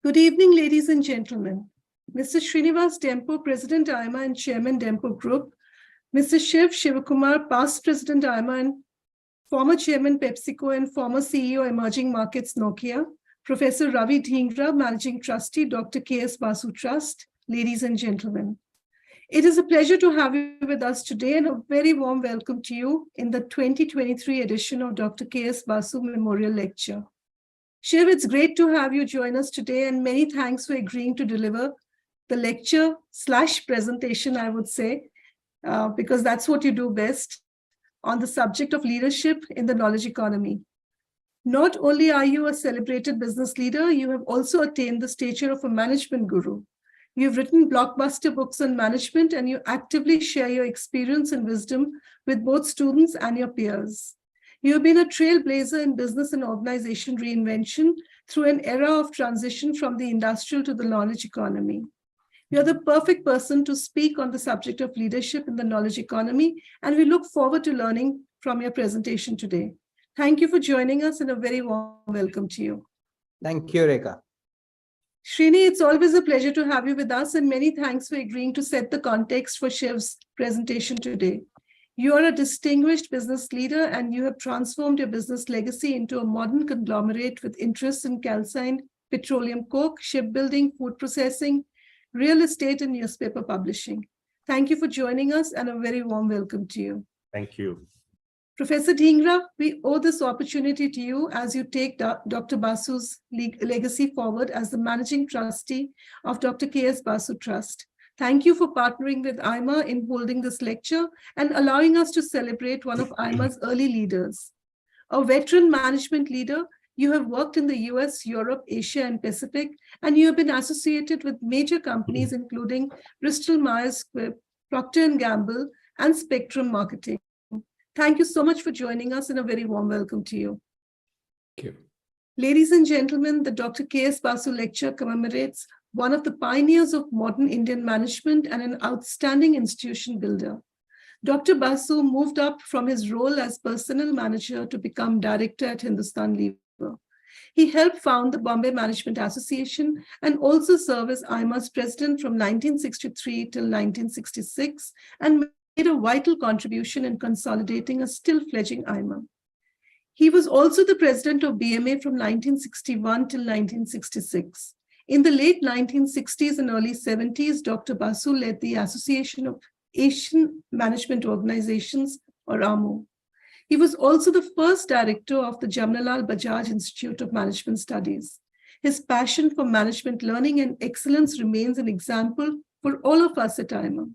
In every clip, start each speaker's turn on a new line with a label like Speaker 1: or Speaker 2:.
Speaker 1: Good evening, ladies and gentlemen. Mr. Shrinivas Dempo, President AIMA and Chairman Dempo Group, Mr. Shiv Shivakumar, past President AIMA and former Chairman PepsiCo and former CEO Emerging Markets Nokia, Professor Ravi Dhingra, Managing Trustee, Dr. K.S. Basu Trust, ladies and gentlemen. It is a pleasure to have you with us today and a very warm welcome to you in the 2023 edition of Dr. K.S. Basu Memorial Lecture. Shiv, it's great to have you join us today and many thanks for agreeing to deliver the lecture/presentation, I would say, because that's what you do best, on the subject of leadership in the knowledge economy. Not only are you a celebrated business leader, you have also attained the stature of a management guru. You've written blockbuster books on management and you actively share your experience and wisdom with both students and your peers. You have been a trailblazer in business and organization reinvention through an era of transition from the industrial to the knowledge economy. You're the perfect person to speak on the subject of leadership in the knowledge economy, and we look forward to learning from your presentation today. Thank you for joining us and a very warm welcome to you.
Speaker 2: Thank you, Rekha.
Speaker 1: Srini, it's always a pleasure to have you with us and many thanks for agreeing to set the context for Shiv's presentation today. You are a distinguished business leader and you have transformed your business legacy into a modern conglomerate with interests in calcined petroleum coke, shipbuilding, food processing, real estate, and newspaper publishing. Thank you for joining us and a very warm welcome to you.
Speaker 3: Thank you.
Speaker 1: Professor Dhingra, we owe this opportunity to you as you take Dr. Basu's legacy forward as the Managing Trustee of Dr. K.S. Basu Trust. Thank you for partnering with AIMA in holding this lecture and allowing us to celebrate one of AIMA's early leaders. A veteran management leader, you have worked in the US, Europe, Asia, and Pacific, and you have been associated with major companies including Bristol-Myers Squibb, Procter & Gamble, and Spectrum Marketing. Thank you so much for joining us and a very warm welcome to you.
Speaker 3: Thank you.
Speaker 1: Ladies and gentlemen, the Dr. K.S. Basu Lecture commemorates one of the pioneers of modern Indian management and an outstanding institution builder. Dr. Basu moved up from his role as personnel manager to become director at Hindustan Lever. He helped found the Bombay Management Association and also served as AIMA's president from 1963 till 1966 and made a vital contribution in consolidating a still-fledgling AIMA. He was also the president of BMA from 1961 till 1966. In the late 1960s and early 70s, Dr. Basu led the Association of Asian Management Organizations, or AMO. He was also the first director of the Jamnalal Bajaj Institute of Management Studies. His passion for management learning and excellence remains an example for all of us at AIMA.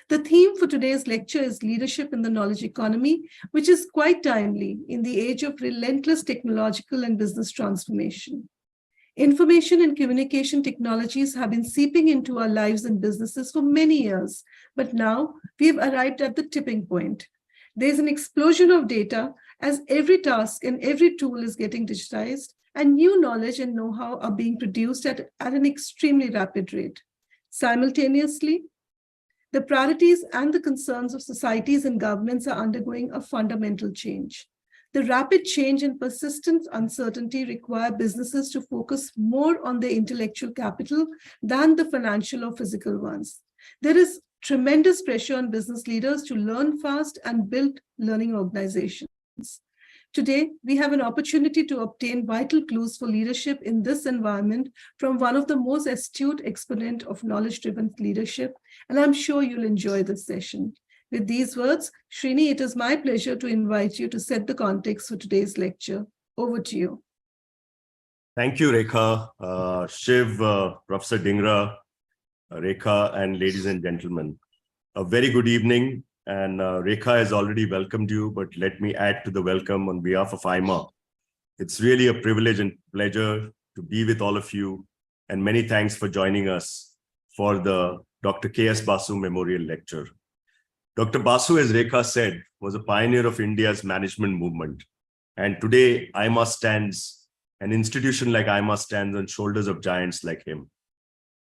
Speaker 1: The theme for today's lecture is leadership in the knowledge economy, which is quite timely in the age of relentless technological and business transformation. Information and communication technologies have been seeping into our lives and businesses for many years, but now we've arrived at the tipping point. There's an explosion of data as every task and every tool is getting digitized, and new knowledge and know-how are being produced at an extremely rapid rate. Simultaneously, the priorities and the concerns of societies and governments are undergoing a fundamental change. The rapid change and persistent uncertainty require businesses to focus more on their intellectual capital than the financial or physical ones. There is tremendous pressure on business leaders to learn fast and build learning organizations. Today, we have an opportunity to obtain vital clues for leadership in this environment from one of the most astute exponent of knowledge-driven leadership, and I'm sure you'll enjoy this session. With these words, Srini, it is my pleasure to invite you to set the context for today's lecture. Over to you.
Speaker 3: Thank you, Rekha, Shiv, Professor Dhingra, Rekha, and ladies and gentlemen. A very good evening, and Rekha has already welcomed you, but let me add to the welcome on behalf of AIMA. It's really a privilege and pleasure to be with all of you, and many thanks for joining us for the Dr. K.S. Basu Memorial Lecture. Dr. Basu, as Rekha said, was a pioneer of India's management movement. And today, an institution like AIMA stands on shoulders of giants like him.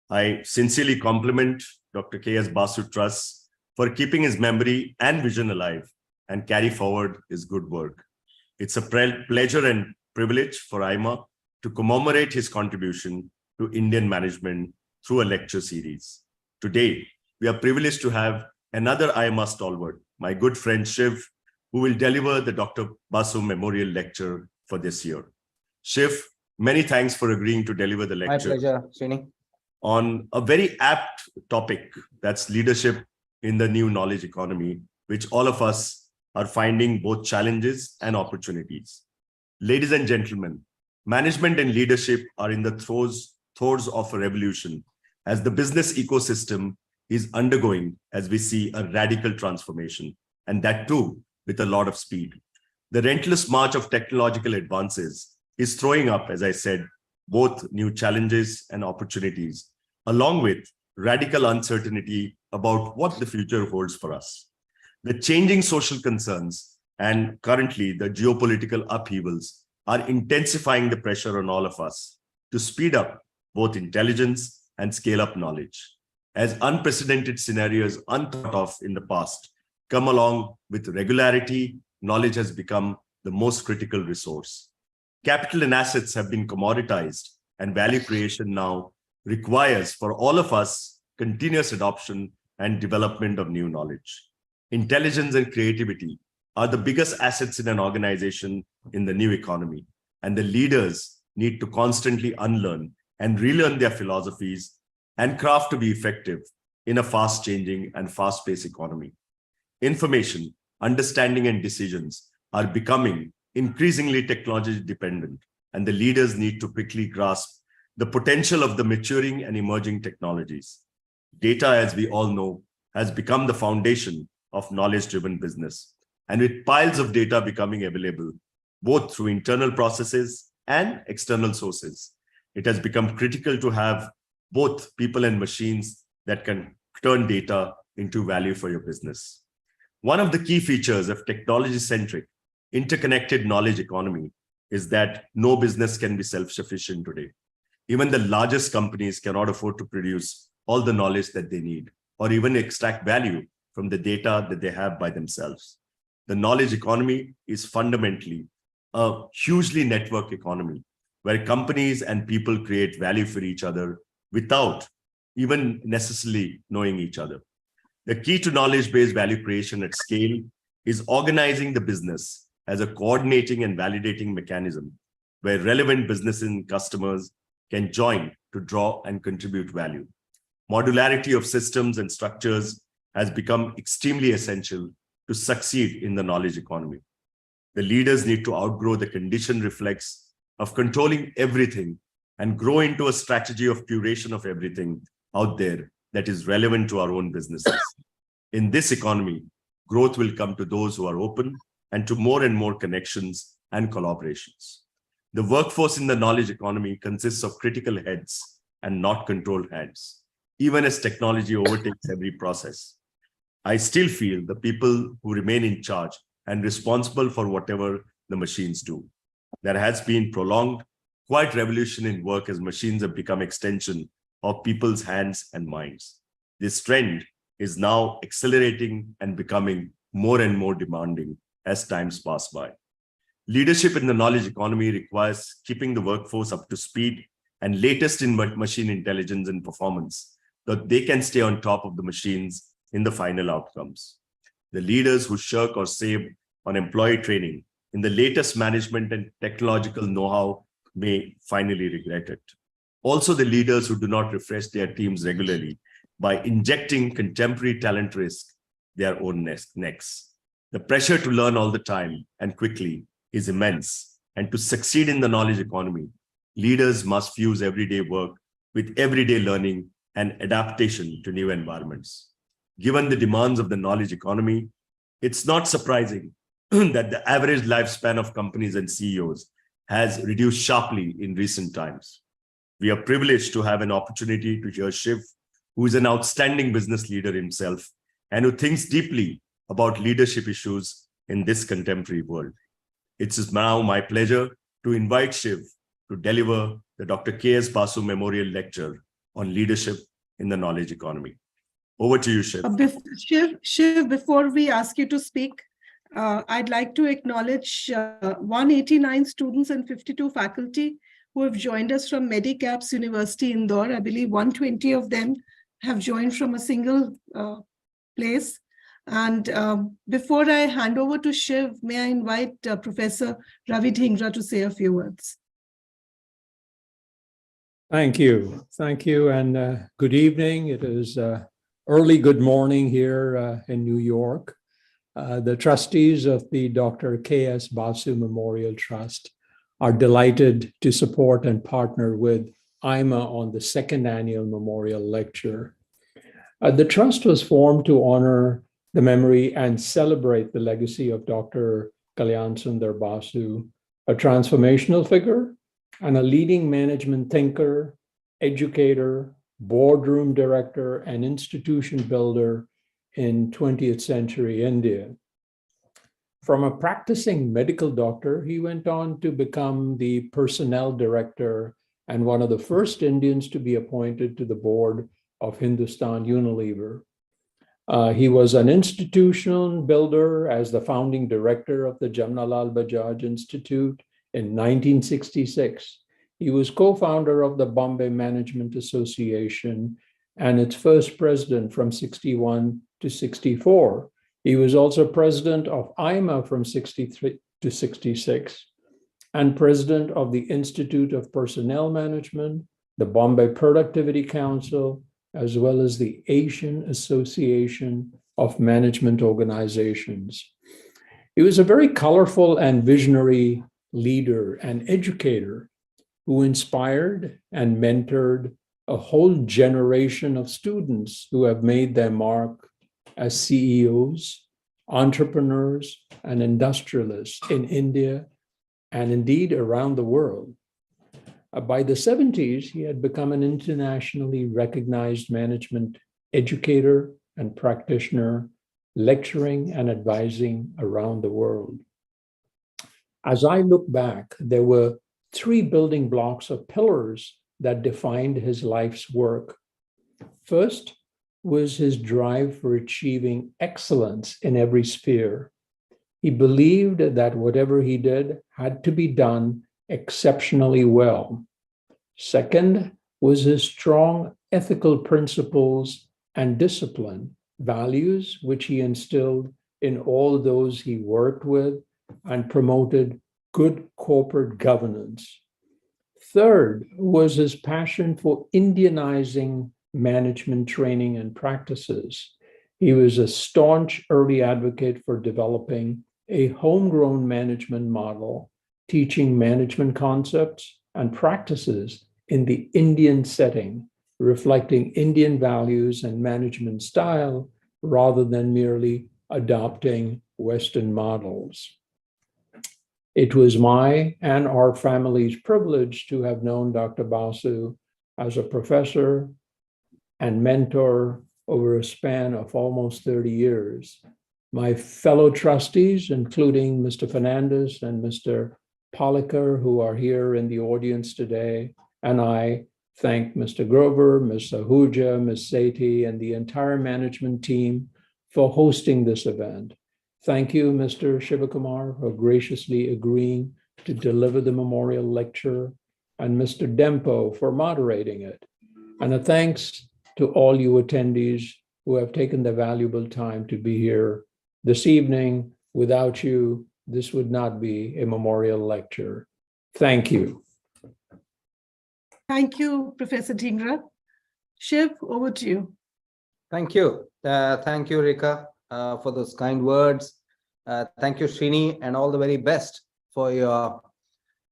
Speaker 3: I sincerely compliment Dr. K.S. Basu Trust for keeping his memory and vision alive and carry forward his good work. It's a pleasure and privilege for AIMA to commemorate his contribution to Indian management through a lecture series. Today, we are privileged to have another AIMA stalwart, my good friend Shiv, who will deliver the Dr. Basu Memorial Lecture for this year. Shiv, many thanks for agreeing to deliver the lecture.
Speaker 2: My pleasure, Srini.
Speaker 3: On a very apt topic, that's leadership in the new knowledge economy, which all of us are finding both challenges and opportunities. Ladies and gentlemen, management and leadership are in the throes of a revolution as the business ecosystem is undergoing, as we see, a radical transformation, and that too with a lot of speed. The relentless march of technological advances is throwing up, as I said, both new challenges and opportunities, along with radical uncertainty about what the future holds for us. The changing social concerns and currently the geopolitical upheavals are intensifying the pressure on all of us to speed up both intelligence and scale up knowledge. As unprecedented scenarios unthought of in the past come along with regularity, knowledge has become the most critical resource. Capital and assets have been commoditized, and value creation now requires for all of us continuous adoption and development of new knowledge. Intelligence and creativity are the biggest assets in an organization in the new economy, and the leaders need to constantly unlearn and relearn their philosophies and craft to be effective in a fast-changing and fast-paced economy. Information, understanding, and decisions are becoming increasingly technology-dependent, and the leaders need to quickly grasp the potential of the maturing and emerging technologies. Data, as we all know, has become the foundation of knowledge-driven business, and with piles of data becoming available, both through internal processes and external sources, it has become critical to have both people and machines that can turn data into value for your business. One of the key features of technology-centric, interconnected knowledge economy is that no business can be self-sufficient today. Even the largest companies cannot afford to produce all the knowledge that they need, or even extract value from the data that they have by themselves. The knowledge economy is fundamentally a hugely networked economy where companies and people create value for each other without even necessarily knowing each other. The key to knowledge-based value creation at scale is organizing the business as a coordinating and validating mechanism where relevant businesses and customers can join to draw and contribute value. Modularity of systems and structures has become extremely essential to succeed in the knowledge economy. The leaders need to outgrow the conditioned reflex of controlling everything and grow into a strategy of curation of everything out there that is relevant to our own businesses. In this economy, growth will come to those who are open and to more and more connections and collaborations. The workforce in the knowledge economy consists of critical heads and not controlled hands. Even as technology overtakes every process, I still feel the people who remain in charge and responsible for whatever the machines do. There has been prolonged, quite revolution in work as machines have become extension of people's hands and minds. This trend is now accelerating and becoming more and more demanding as times pass by. Leadership in the knowledge economy requires keeping the workforce up to speed and latest in machine intelligence and performance, so that they can stay on top of the machines in the final outcomes. The leaders who shirk or save on employee training in the latest management and technological know-how may finally regret it. Also, the leaders who do not refresh their teams regularly by injecting contemporary talent risk their own necks. The pressure to learn all the time and quickly is immense, and to succeed in the knowledge economy, leaders must fuse everyday work with everyday learning and adaptation to new environments. Given the demands of the knowledge economy, it's not surprising that the average lifespan of companies and CEOs has reduced sharply in recent times. We are privileged to have an opportunity to hear Shiv, who is an outstanding business leader himself and who thinks deeply about leadership issues in this contemporary world. It is now my pleasure to invite Shiv to deliver the Dr. K.S. Basu Memorial Lecture on leadership in the knowledge economy. Over to you, Shiv.
Speaker 1: Shiv, before we ask you to speak, I'd like to acknowledge 189 students and 52 faculty who have joined us from Medicaps University Indore. I believe 120 of them have joined from a single place. And before I hand over to Shiv, may I invite Professor Ravi Dhingra to say a few words.
Speaker 2: Thank you. Thank you. And good evening. It is early good morning here in New York. The trustees of the Dr. K.S. Basu Memorial Trust are delighted to support and partner with AIMA on the second annual Memorial Lecture. The trust was formed to honor the memory and celebrate the legacy of Dr. Kalyan Sundar Basu, a transformational figure and a leading management thinker, educator, boardroom director, and institution builder in 20th century India. From a practicing medical doctor, he went on to become the personnel director and one of the first Indians to be appointed to the board of Hindustan Unilever. He was an institutional builder as the founding director of the Jamnalal Bajaj Institute in 1966. He was co-founder of the Bombay Management Association and its first president from 61 to 64. He was also president of AIMA from 63 to 66 and president of the Institute of Personnel Management, the Bombay Productivity Council, as well as the Asian Association of Management Organizations. He was a very colorful and visionary leader and educator who inspired and mentored a whole generation of students who have made their mark as CEOs, entrepreneurs, and industrialists in India and indeed around the world. By the 70s, he had become an internationally recognized management educator and practitioner, lecturing and advising around the world. As I look back, there were three building blocks or pillars that defined his life's work. First was his drive for achieving excellence in every sphere. He believed that whatever he did had to be done exceptionally well. Second was his strong ethical principles and discipline, values which he instilled in all those he worked with and promoted good corporate governance. Third was his passion for Indianizing management training and practices. He was a staunch early advocate for developing a homegrown management model, teaching management concepts and practices in the Indian setting, reflecting Indian values and management style rather than merely adopting Western models. It was my and our family's privilege to have known Dr. Basu as a professor and mentor over a span of almost 30 years. My fellow trustees, including Mr. Fernandez and Mr. Palekar, who are here in the audience today, and I thank Mr. Grover, Ms. Ahuja, Ms. Sethi, and the entire management team for hosting this event. Thank you, Mr. Shivakumar, for graciously agreeing to deliver the memorial lecture, and Mr. Dempo for moderating it. And a thanks to all you attendees who have taken the valuable time to be here this evening. Without you, this would not be a memorial lecture. Thank you.
Speaker 1: Thank you, Professor Dhingra. Shiv, over to you.
Speaker 4: Thank you. Thank you, Rekha, for those kind words. Thank you, Srini, and all the very best for your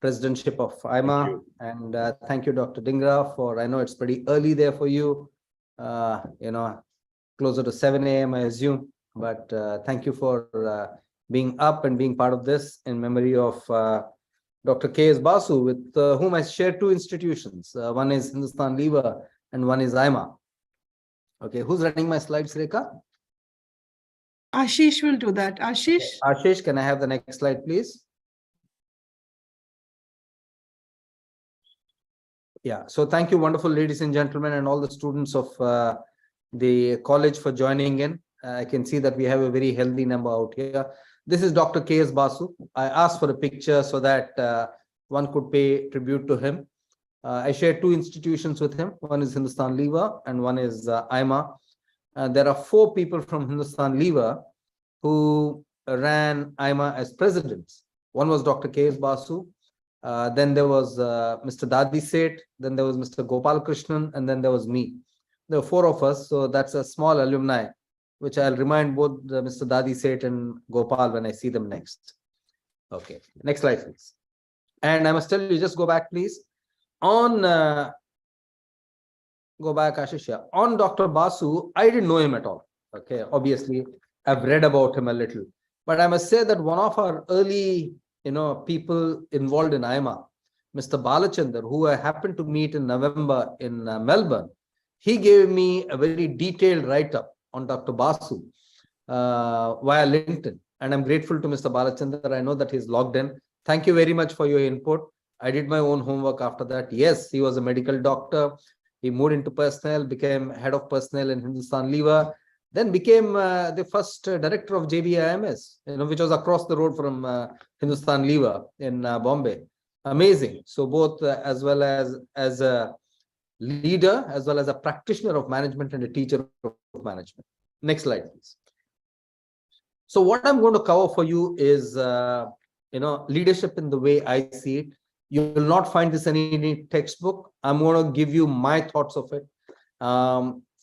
Speaker 4: presidentship of AIMA. And thank you, Dr. Dhingra, for, I know it's pretty early there for you, closer to 7 a.m., I assume. But thank you for being up and being part of this in memory of Dr. K.S. Basu, with whom I share two institutions. One is Hindustan Lever and one is AIMA. Okay, who's running my slides, Rekha?
Speaker 1: Ashish will do that. Ashish?
Speaker 4: Ashish, can I have the next slide, please? Yeah, so thank you, wonderful ladies and gentlemen, and all the students of the college for joining in. I can see that we have a very healthy number out here. This is Dr. K.S. Basu. I asked for a picture so that one could pay tribute to him. I share two institutions with him. One is Hindustan Lever and one is AIMA. There are 4 people from Hindustan Lever who ran AIMA as presidents. One was Dr. K.S. Basu. Then there was Mr. Dadi Seth. Then there was Mr. Gopal Krishnan. And then there was me. There were 4 of us. So that's a small alumni, which I'll remind both Mr. Dadi Seth and Gopal when I see them next. Okay, next slide, please. And I must tell you, just go back, please. On go back, Ashish. On Dr. Basu, I didn't know him at all. Okay, obviously, I've read about him a little, but I must say that one of our early, people involved in AIMA, Mr. Balachandar, who I happened to meet in November in Melbourne, he gave me a very detailed write-up on Dr. Basu via LinkedIn, and I'm grateful to Mr. Balachandar. I know that he's logged in. Thank you very much for your input. I did my own homework after that. Yes, he was a medical doctor. He moved into personnel, became head of personnel in Hindustan Lever, then became the first director of JBIMS, which was across the road from Hindustan Lever in Bombay. Amazing. So both as well as a leader, as well as a practitioner of management and a teacher of management. Next slide, please. So what I'm going to cover for you is, leadership in the way I see it. You will not find this in any textbook. I'm going to give you my thoughts of it.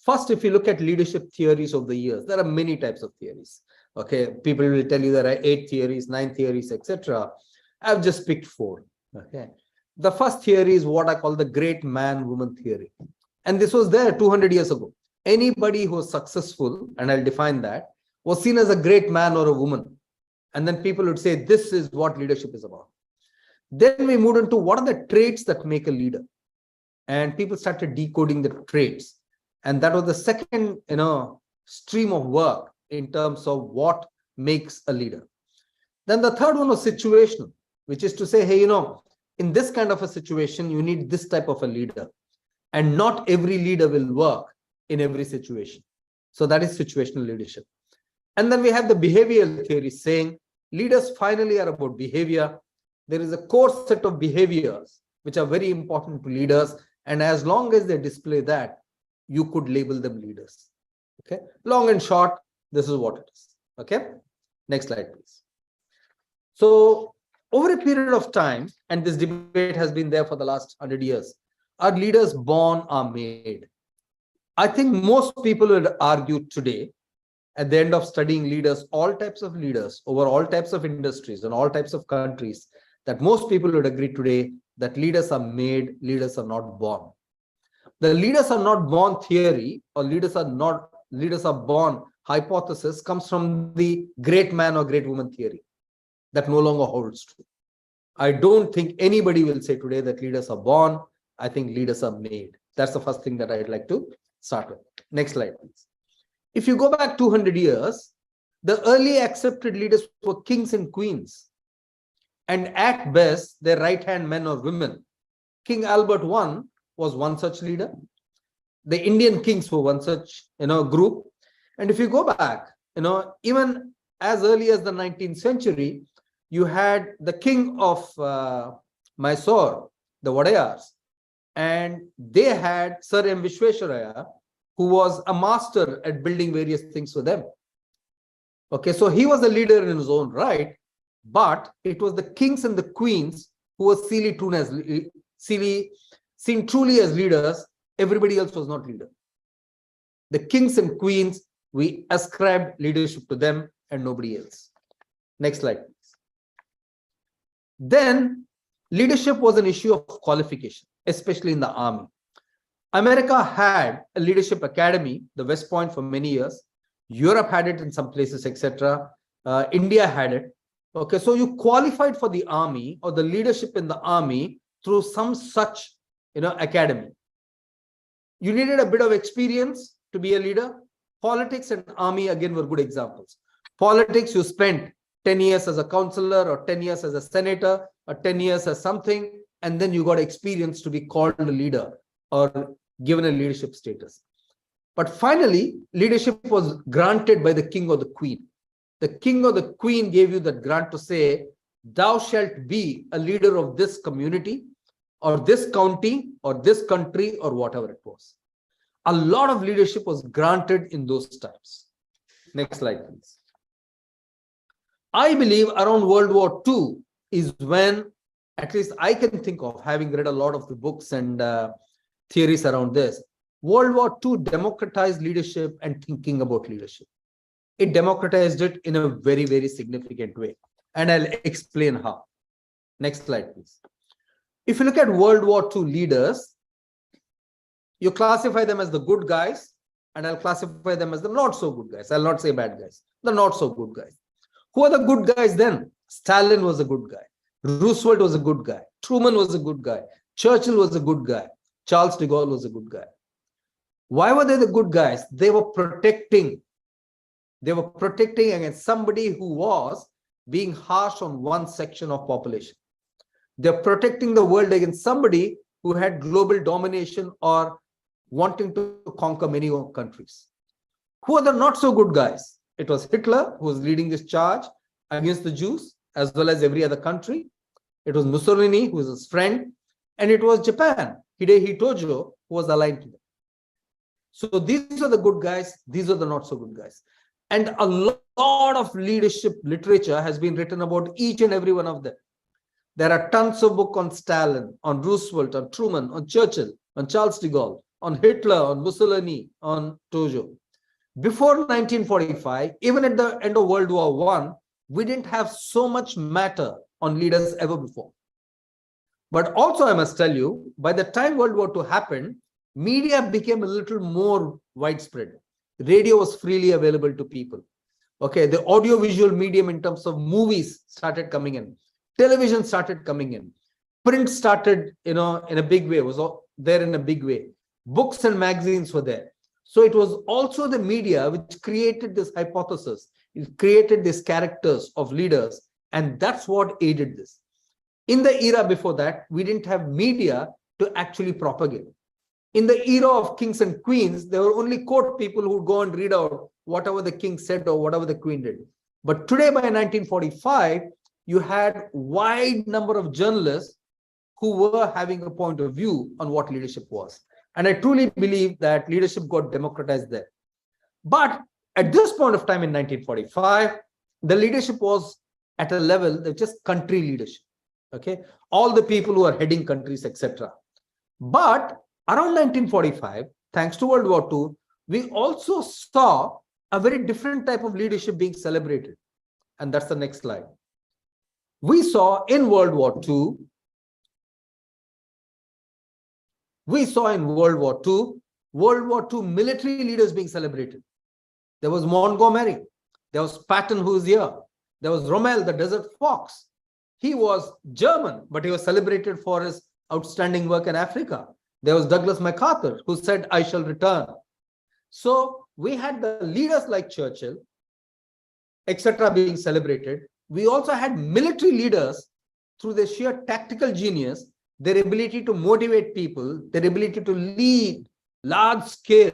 Speaker 4: First, if you look at leadership theories of the years, there are many types of theories. Okay, people will tell you there are 8 theories, 9 theories, etc. I've just picked 4. Okay, the first theory is what I call the great man-woman theory, and this was there 200 years ago. Anybody who was successful, and I'll define that, was seen as a great man or a woman, and then people would say this is what leadership is about. Then we moved into what are the traits that make a leader, and people started decoding the traits. And that was the second, stream of work in terms of what makes a leader. Then the third one was situational, which is to say, hey, in this kind of a situation, you need this type of a leader. And not every leader will work in every situation. So that is situational leadership. And then we have the behavioral theory saying leaders finally are about behavior. There is a core set of behaviors which are very important to leaders. And as long as they display that, you could label them leaders. Okay, long and short, this is what it is. Okay, next slide, please. So over a period of time, and this debate has been there for the last 100 years, are leaders born or made? I think most people would argue today, at the end of studying leaders, all types of leaders over all types of industries and all types of countries, that most people would agree today that leaders are made, leaders are not born. The leaders are not born theory or leaders are born hypothesis comes from the great man or great woman theory that no longer holds true. I don't think anybody will say today that leaders are born. I think leaders are made. That's the first thing that I'd like to start with. Next slide, please. If you go back 200 years, the early accepted leaders were kings and queens. And at best, their right-hand men or women. King Albert I was one such leader. The Indian kings were one such, group. And if you go back, even as early as the 19th century, you had the king of Mysore, the Wadayars, and they had Sir M. Vishwesvaraya, who was a master at building various things for them. Okay, so he was a leader in his own right, but it was the kings and the queens who were seen truly as leaders. Everybody else was not leader. The kings and queens, we ascribed leadership to them and nobody else. Next slide, please. Then leadership was an issue of qualification, especially in the army. America had a leadership academy, the West Point, for many years. Europe had it in some places, etc. India had it. Okay, so you qualified for the army or the leadership in the army through some such, academy. You needed a bit of experience to be a leader. Politics and army, again, were good examples. Politics, you spent 10 years as a counselor or 10 years as a senator or 10 years as something, and then you got experience to be called a leader or given a leadership status. But finally, leadership was granted by the king or the queen. The king or the queen gave you that grant to say, thou shalt be a leader of this community, or this county or this country or whatever it was. A lot of leadership was granted in those times. Next slide, please. I believe around World War II is when, at least I can think of, having read a lot of the books and theories around this, World War II democratized leadership and thinking about leadership. It democratized it in a very, very significant way. And I'll explain how. Next slide, please. If you look at World War II leaders, you classify them as the good guys, and I'll classify them as the not so good guys. I'll not say bad guys, the not so good guys. Who are the good guys then? Stalin was a good guy. Roosevelt was a good guy. Truman was a good guy. Churchill was a good guy. Charles de Gaulle was a good guy. Why were they the good guys? They were protecting against somebody who was being harsh on one section of population. They're protecting the world against somebody who had global domination or wanting to conquer many countries. Who are the not so good guys? It was Hitler who was leading this charge against the Jews as well as every other country. It was Mussolini who was his friend, and it was Japan, Hidehito Tojo, who was aligned to them. So these are the good guys, these are the not so good guys. And a lot of leadership literature has been written about each and every one of them. There are tons of books on Stalin, on Roosevelt, on Truman, on Churchill, on Charles de Gaulle, on Hitler, on Mussolini, on Tojo. Before 1945, even at the end of World War I, we didn't have so much matter on leaders ever before. But also I must tell you, by the time World War II happened, media became a little more widespread. Radio was freely available to people. Okay, the audiovisual medium in terms of movies started coming in. Television started coming in. Print started, in a big way, was there in a big way. Books and magazines were there. So it was also the media which created this hypothesis. It created these characters of leaders, and that's what aided this. In the era before that, we didn't have media to actually propagate. In the era of kings and queens, there were only court people who would go and read out whatever the king said or whatever the queen did. But today, by 1945, you had wide number of journalists who were having a point of view on what leadership was. And I truly believe that leadership got democratized there. But at this point of time in 1945, the leadership was at a level that just country leadership. Okay, all the people who are heading countries, etc. But around 1945, thanks to World War II, we also saw a very different type of leadership being celebrated. And that's the next slide. We saw in World War II, World War II military leaders being celebrated. There was Montgomery, there was Patton, who was here, there was Rommel, the Desert Fox. He was German, but he was celebrated for his outstanding work in Africa. There was Douglas MacArthur, who said, "I shall return." So we had the leaders like Churchill, etc., being celebrated. We also had military leaders through their sheer tactical genius, their ability to motivate people, their ability to lead large-scale,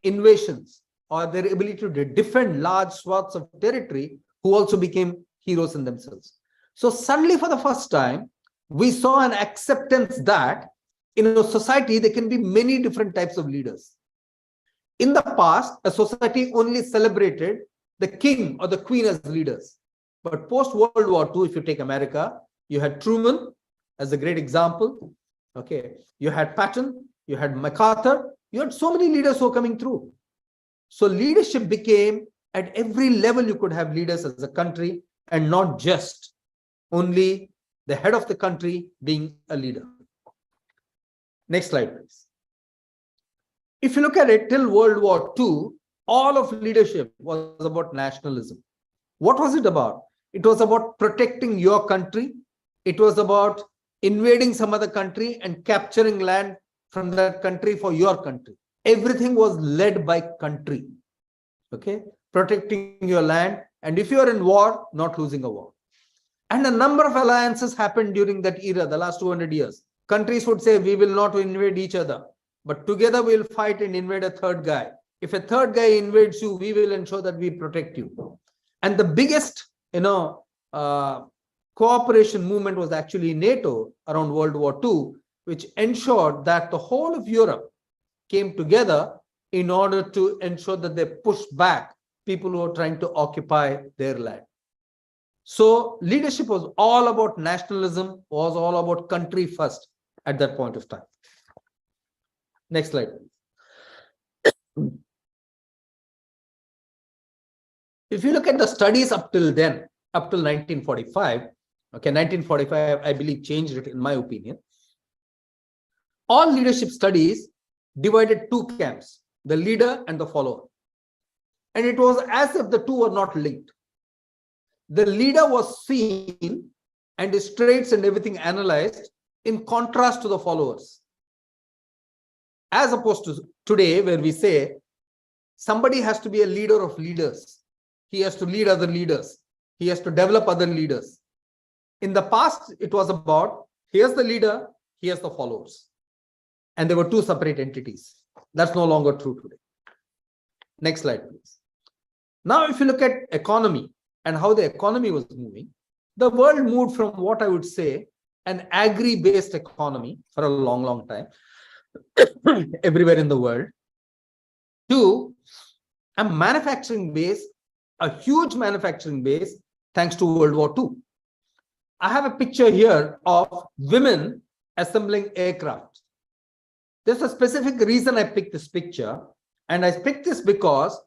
Speaker 4: invasions, or their ability to defend large swaths of territory, who also became heroes in themselves. So suddenly, for the first time, we saw an acceptance that in a society, there can be many different types of leaders. In the past, a society only celebrated the king or the queen as leaders. But post-World War II, if you take America, you had Truman as a great example. Okay, you had Patton, you had MacArthur, you had so many leaders who were coming through. So leadership became, at every level, you could have leaders as a country, and not just only the head of the country being a leader. Next slide, please. If you look at it, till World War II, all of leadership was about nationalism. What was it about? It was about protecting your country. It was about invading some other country and capturing land from that country for your country. Everything was led by country. Okay, protecting your land, and if you are in war, not losing a war. And a number of alliances happened during that era, the last 200 years. Countries would say, we will not invade each other, but together we'll fight and invade a third guy. If a third guy invades you, we will ensure that we protect you. And the biggest, cooperation movement was actually NATO around World War II, which ensured that the whole of Europe came together in order to ensure that they pushed back people who were trying to occupy their land. So leadership was all about nationalism, was all about country first at that point of time. Next slide. If you look at the studies up till then, up till 1945, okay, 1945, I believe changed it in my opinion. All leadership studies divided two camps, the leader and the follower. And it was as if the two were not linked. The leader was seen and his traits and everything analyzed in contrast to the followers. As opposed to today, where we say somebody has to be a leader of leaders. He has to lead other leaders. He has to develop other leaders. In the past, it was about here's the leader, here's the followers. And there were two separate entities. That's no longer true today. Next slide, please. Now, if you look at economy and how the economy was moving, the world moved from what I would say an agri-based economy for a long, long time, everywhere in the world, to a manufacturing base, a huge manufacturing base, thanks to World War II. I have a picture here of women assembling aircraft. There's a specific reason I picked this picture, and I picked this because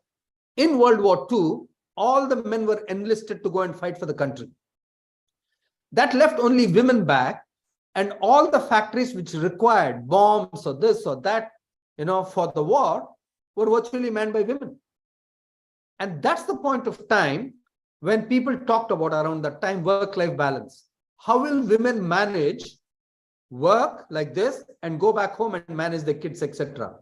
Speaker 4: in World War II, all the men were enlisted to go and fight for the country. That left only women back, and all the factories which required bombs or this or that, for the war, were virtually manned by women. And that's the point of time when people talked about around that time work-life balance. How will women manage work like this and go back home and manage the kids, etc.?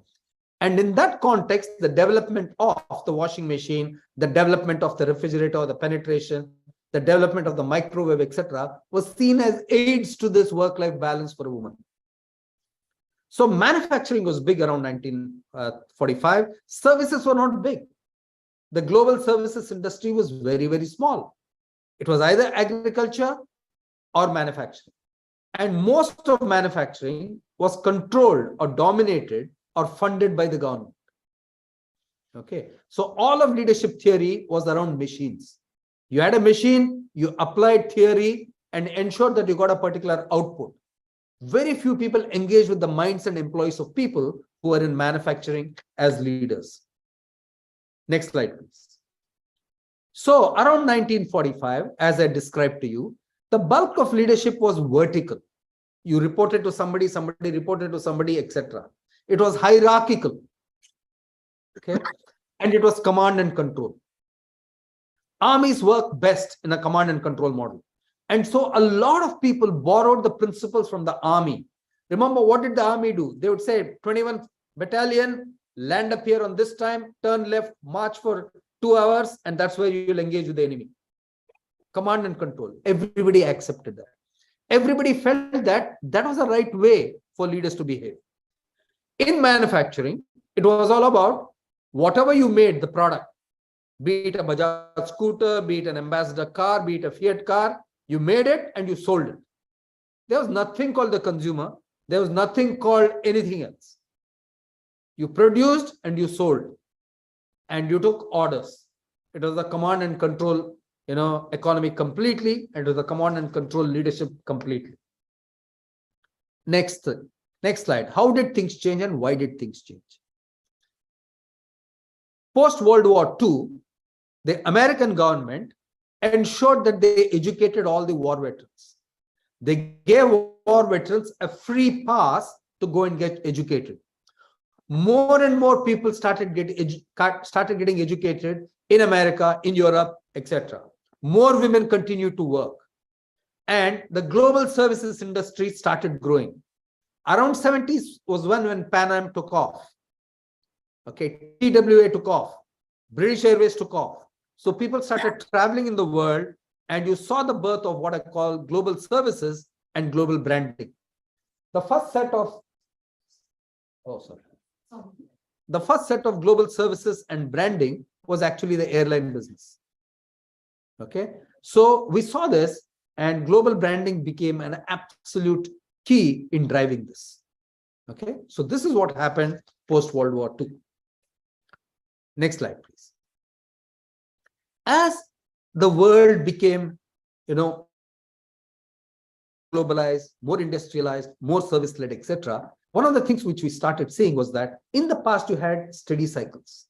Speaker 4: And in that context, the development of the washing machine, the development of the refrigerator, the penetration, the development of the microwave, etc., was seen as aids to this work-life balance for a woman. So manufacturing was big around 1945. Services were not big. The global services industry was very, very small. It was either agriculture or manufacturing. And most of manufacturing was controlled or dominated or funded by the government. Okay, so all of leadership theory was around machines. You had a machine, you applied theory and ensured that you got a particular output. Very few people engage with the minds and employees of people who are in manufacturing as leaders. Next slide, please. So around 1945, as I described to you, the bulk of leadership was vertical. You reported to somebody, somebody reported to somebody, etc. It was hierarchical. Okay, and it was command and control. Armies work best in a command and control model. And so a lot of people borrowed the principles from the army. Remember, what did the army do? They would say 21 battalion, land up here on this time, turn left, march for 2 hours, and that's where you'll engage with the enemy. Command and control. Everybody accepted that. Everybody felt that that was the right way for leaders to behave. In manufacturing, it was all about whatever you made, the product, be it a Bajaj scooter, be it an ambassador car, be it a Fiat car, you made it and you sold it. There was nothing called the consumer. There was nothing called anything else. You produced and you sold, and you took orders. It was the command and control, economy completely, and it was the command and control leadership completely. Next slide. How did things change and why did things change? Post-World War II, the American government ensured that they educated all the war veterans. They gave war veterans a free pass to go and get educated. More and more people started getting educated in America, in Europe, etc. More women continued to work. And the global services industry started growing. Around 70s was when Pan Am took off. Okay, TWA took off. British Airways took off. So people started traveling in the world, and you saw the birth of what I call global services and global branding. The first set of global services and branding was actually the airline business. Okay, so we saw this, And global branding became an absolute key in driving this. Okay, so this is what happened post World War II. Next slide, please. As the world became, globalized, more industrialized, more service-led, etc., one of the things which we started seeing was that in the past you had steady cycles.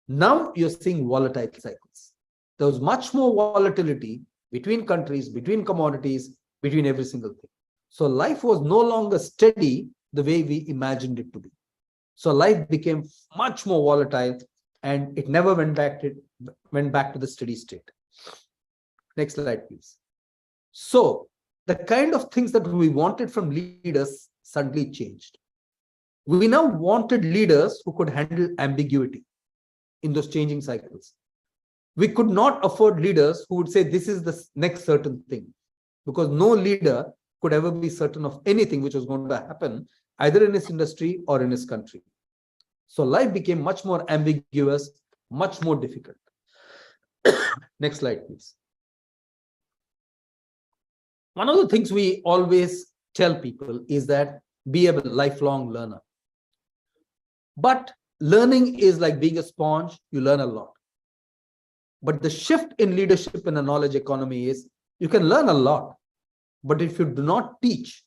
Speaker 4: Now you're seeing volatile cycles. There was much more volatility between countries, between commodities, between every single thing. So life was no longer steady the way we imagined it to be. So life became much more volatile and it never went back to the steady state. Next slide, please. So the kind of things that we wanted from leaders suddenly changed. We now wanted leaders who could handle ambiguity in those changing cycles. We could not afford leaders who would say this is the next certain thing, because no leader could ever be certain of anything which was going to happen either in his industry or in his country. So life became much more ambiguous, much more difficult. Next slide, please. One of the things we always tell people is that be a lifelong learner. But learning is like being a sponge, you learn a lot. But the shift in leadership in a knowledge economy is you can learn a lot, but if you do not teach,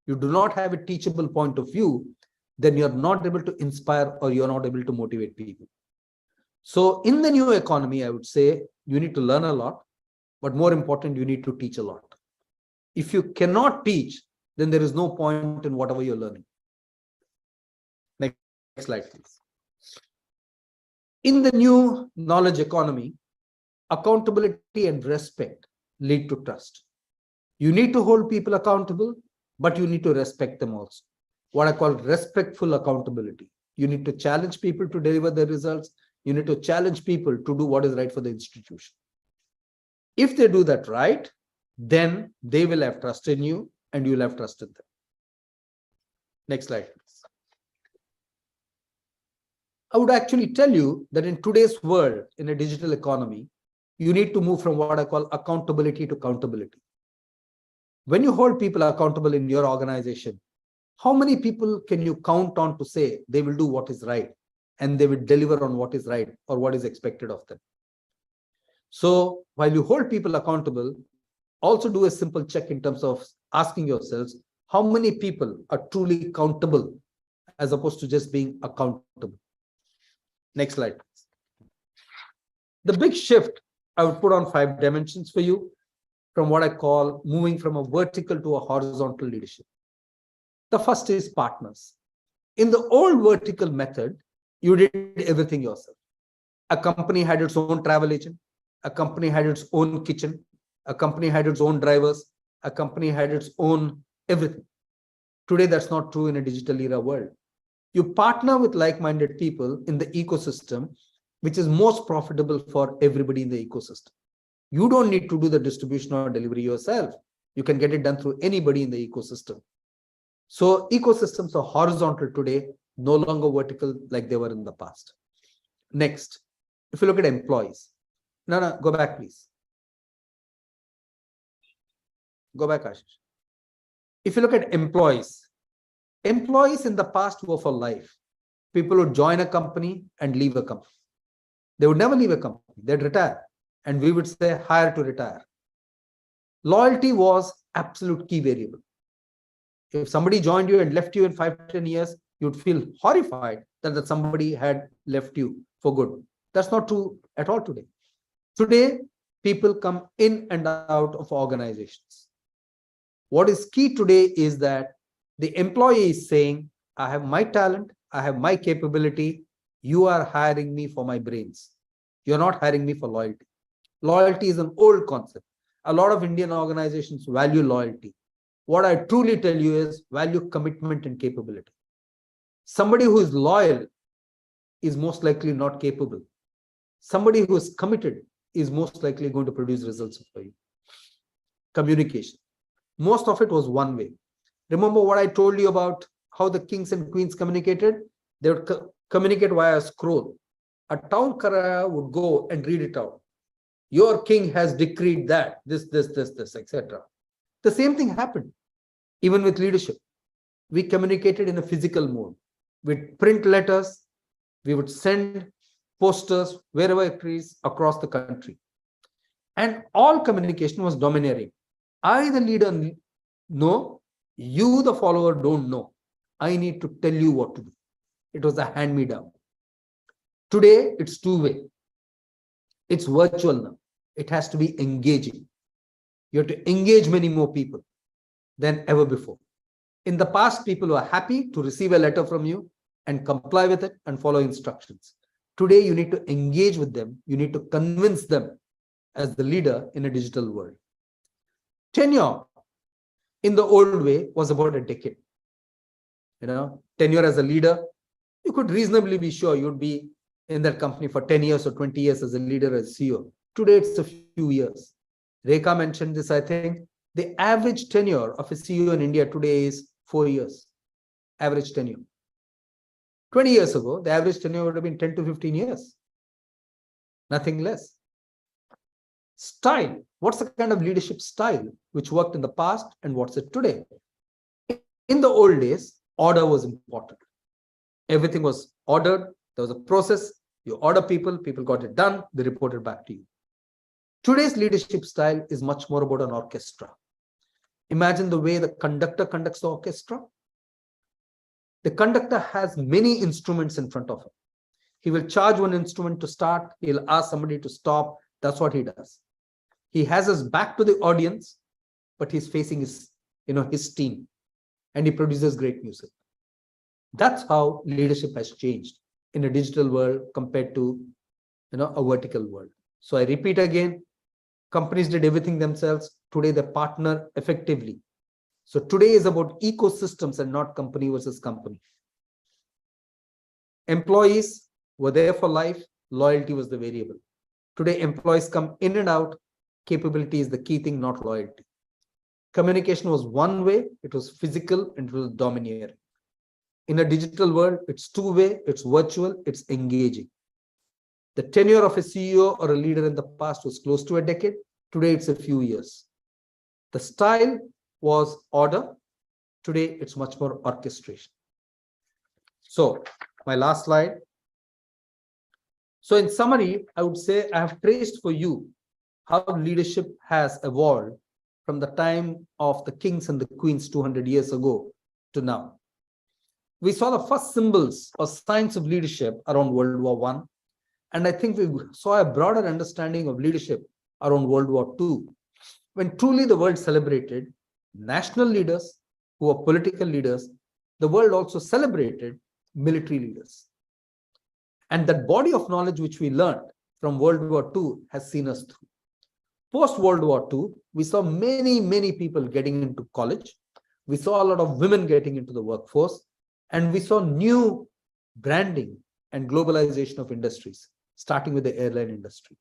Speaker 4: you do not have a teachable point of view, then you're not able to inspire or you're not able to motivate people. So in the new economy, I would say you need to learn a lot, but more important, you need to teach a lot. If you cannot teach, then there is no point in whatever you're learning. Next slide, please. In the new knowledge economy, accountability and respect lead to trust. You need to hold people accountable, but you need to respect them also. What I call respectful accountability. You need to challenge people to deliver the results. You need to challenge people to do what is right for the institution. If they do that right, then they will have trust in you and you will have trust in them. Next slide, please. I would actually tell you that in today's world, in a digital economy, you need to move from what I call accountability to accountability. When you hold people accountable in your organization, how many people can you count on to say they will do what is right and they will deliver on what is right or what is expected of them? So while you hold people accountable, also do a simple check in terms of asking yourselves, how many people are truly countable as opposed to just being accountable? Next slide, please. The big shift I would put on 5 dimensions for you from what I call moving from a vertical to a horizontal leadership. The first is partners. In the old vertical method, you did everything yourself. A company had its own travel agent. A company had its own kitchen. A company had its own drivers. A company had its own everything. Today, that's not true in a digital era world. You partner with like-minded people in the ecosystem, which is most profitable for everybody in the ecosystem. You don't need to do the distribution or delivery yourself. You can get it done through anybody in the ecosystem. So ecosystems are horizontal today, no longer vertical like they were in the past. Next, if you look at employees. No, go back, please. Go back, Ashish. If you look at employees in the past were for life. People would join a company and leave a company. They would never leave a company. They'd retire. And we would say hire to retire. Loyalty was absolute key variable. If somebody joined you and left you in 5-10 years, you'd feel horrified that somebody had left you for good. That's not true at all today. Today, people come in and out of organizations. What is key today is that the employee is saying, I have my talent, I have my capability, you are hiring me for my brains. You're not hiring me for loyalty. Loyalty is an old concept. A lot of Indian organizations value loyalty. What I truly tell you is value commitment and capability. Somebody who is loyal is most likely not capable. Somebody who is committed is most likely going to produce results for you. Communication. Most of it was one way. Remember what I told you about how the kings and queens communicated? They would communicate via a scroll. A town crier would go and read it out. Your king has decreed that, this, etc. The same thing happened even with leadership. We communicated in a physical mode. We'd print letters, we would send posters wherever it is across the country. And all communication was domineering. I, the leader, know, you, the follower, don't know. I need to tell you what to do. It was a hand-me-down. Today, it's two-way. It's virtual now. It has to be engaging. You have to engage many more people than ever before. In the past, people were happy to receive a letter from you and comply with it and follow instructions. Today, you need to engage with them. You need to convince them as the leader in a digital world. Tenure in the old way was about a decade. Tenure as a leader, you could reasonably be sure you'd be in that company for 10 years or 20 years as a leader, as CEO. Today, it's a few years. Rekha mentioned this, I think. The average tenure of a CEO in India today is 4 years. Average tenure. 20 years ago, the average tenure would have been 10 to 15 years. Nothing less. Style. What's the kind of leadership style which worked in the past and what's it today? In the old days, order was important. Everything was ordered. There was a process. You order people, people got it done, they reported back to you. Today's leadership style is much more about an orchestra. Imagine the way the conductor conducts the orchestra. The conductor has many instruments in front of him. He will charge one instrument to start. He'll ask somebody to stop. That's what he does. He has his back to the audience, but he's facing his team, and he produces great music. That's how leadership has changed in a digital world compared to a vertical world. So I repeat again, companies did everything themselves. Today they partner effectively. So today is about ecosystems and not company versus company. Employees were there for life. Loyalty was the variable. Today employees come in and out. Capability is the key thing, not loyalty. Communication was one way. It was physical and it was domineering. In a digital world, it's two-way, it's virtual, it's engaging. The tenure of a CEO or a leader in the past was close to a decade. Today, it's a few years. The style was order. Today, it's much more orchestration. So, my last slide. So, in summary, I would say I have traced for you how leadership has evolved from the time of the kings and the queens 200 years ago to now. We saw the first symbols or signs of leadership around World War I. And I think we saw a broader understanding of leadership around World War II, when truly the world celebrated national leaders who were political leaders. The world also celebrated military leaders. And that body of knowledge which we learned from World War II has seen us through. Post-World War II, we saw many people getting into college. We saw a lot of women getting into the workforce. And we saw new branding and globalization of industries, starting with the airline industry.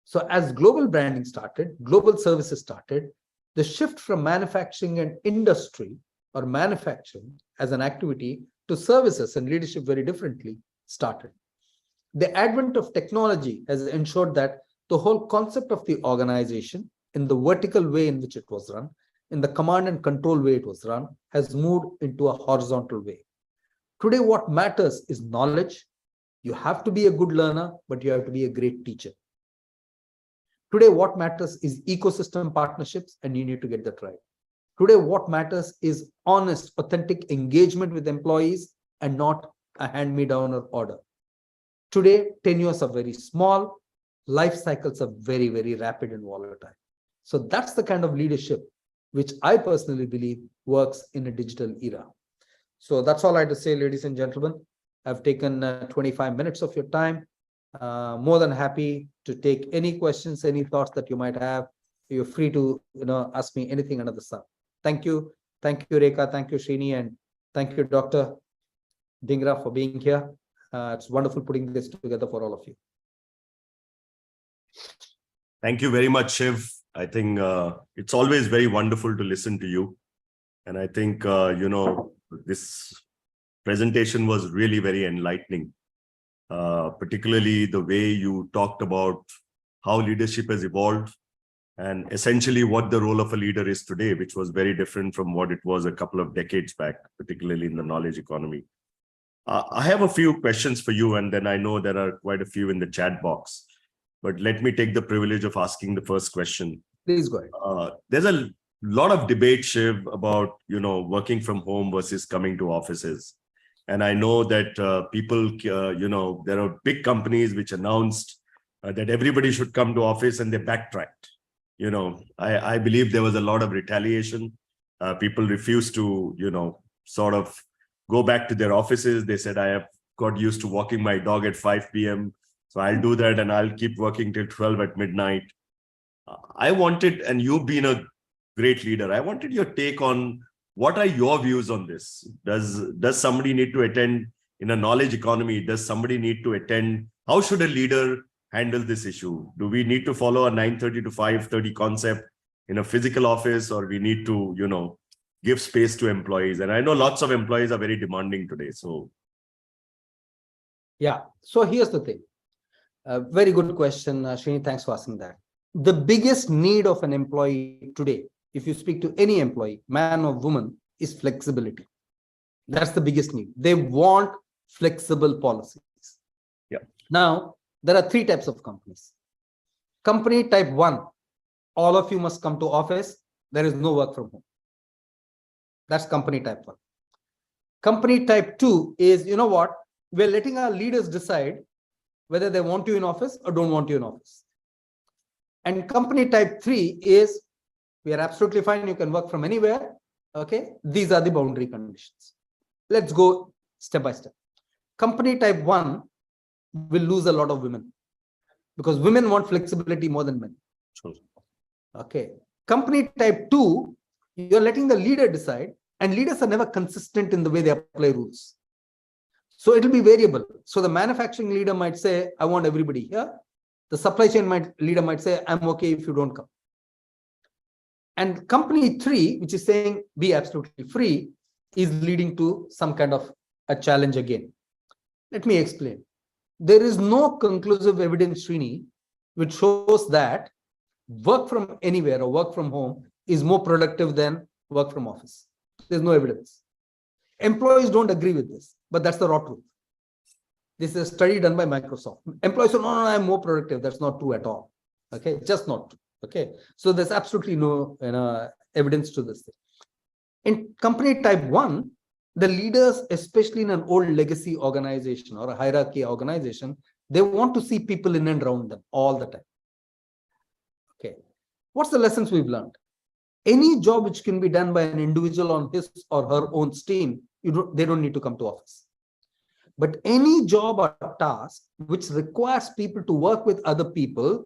Speaker 4: So as global branding started, global services started, the shift from manufacturing and industry or manufacturing as an activity to services and leadership very differently started. The advent of technology has ensured that the whole concept of the organization, in the vertical way in which it was run, in the command and control way it was run, has moved into a horizontal way. Today, what matters is knowledge. You have to be a good learner, but you have to be a great teacher. Today, what matters is ecosystem partnerships, and you need to get that right. Today, what matters is honest, authentic engagement with employees and not a hand-me-down or order. Today, tenures are very small. Life cycles are very rapid and volatile. So that's the kind of leadership which I personally believe works in a digital era. So that's all I had to say, ladies and gentlemen. I've taken 25 minutes of your time. More than happy to take any questions, any thoughts that you might have. You're free to ask me anything under the sun. Thank you. Thank you, Rekha. Thank you, Srini. And thank you, Dr. Dhingra, for being here. It's wonderful putting this together for all of you.
Speaker 3: Thank you very much, Shiv. I think it's always very wonderful to listen to you. And I think, this presentation was really very enlightening, particularly the way you talked about how leadership has evolved, and essentially what the role of a leader is today, which was very different from what it was a couple of decades back, particularly in the knowledge economy. I have a few questions for you, and then I know there are quite a few in the chat box, but let me take the privilege of asking the first question.
Speaker 4: Please go ahead.
Speaker 3: There's a lot of debate, Shiv, about, working from home versus coming to offices. And I know that people, there are big companies which announced that everybody should come to office, and they backtracked. I believe there was a lot of retaliation. People refused to, sort of go back to their offices. They said, I have got used to walking my dog at 5 p.m. So I'll do that, and I'll keep working till 12 at midnight. I wanted, and you've been a great leader, I wanted your take on what are your views on this? Does somebody need to attend in a knowledge economy? Does somebody need to attend? How should a leader handle this issue? Do we need to follow a 9:30 to 5:30 concept in a physical office, or we need to, give space to employees? And I know lots of employees are very demanding today. So,
Speaker 4: Yeah. So here's the thing. Very good question, Srini. Thanks for asking that. The biggest need of an employee today, if you speak to any employee, man or woman, is flexibility. That's the biggest need. They want flexible policies.
Speaker 3: Yeah.
Speaker 4: Now, there are three types of companies. Company type 1, all of you must come to office. There is no work from home. That's company type 1. Company type 2 is, you know what? We're letting our leaders decide whether they want you in office or don't want you in office. And company type 3 is, we are absolutely fine. You can work from anywhere. Okay. These are the boundary conditions. Let's go step by step. Company type 1 will lose a lot of women because women want flexibility more than men.
Speaker 3: sure.
Speaker 4: Okay. Company type 2, you're letting the leader decide, and leaders are never consistent in the way they apply rules. So it will be variable. So the manufacturing leader might say, I want everybody here. The supply chain leader might say, I'm okay if you don't come. And company 3, which is saying be absolutely free, is leading to some kind of a challenge again. Let me explain. There is no conclusive evidence, Srini, which shows that work from anywhere or work from home is more productive than work from office. There's no evidence. Employees don't agree with this, but that's the raw truth. This is a study done by Microsoft. Employees say, no, I'm more productive. That's not true at all. Okay, just not true. Okay, so there's absolutely no evidence to this thing. In company type 1, the leaders, especially in an old legacy organization or a hierarchy organization, they want to see people in and around them all the time. Okay, what's the lessons we've learned? Any job which can be done by an individual on his or her own steam, they don't need to come to office. But any job or task which requires people to work with other people,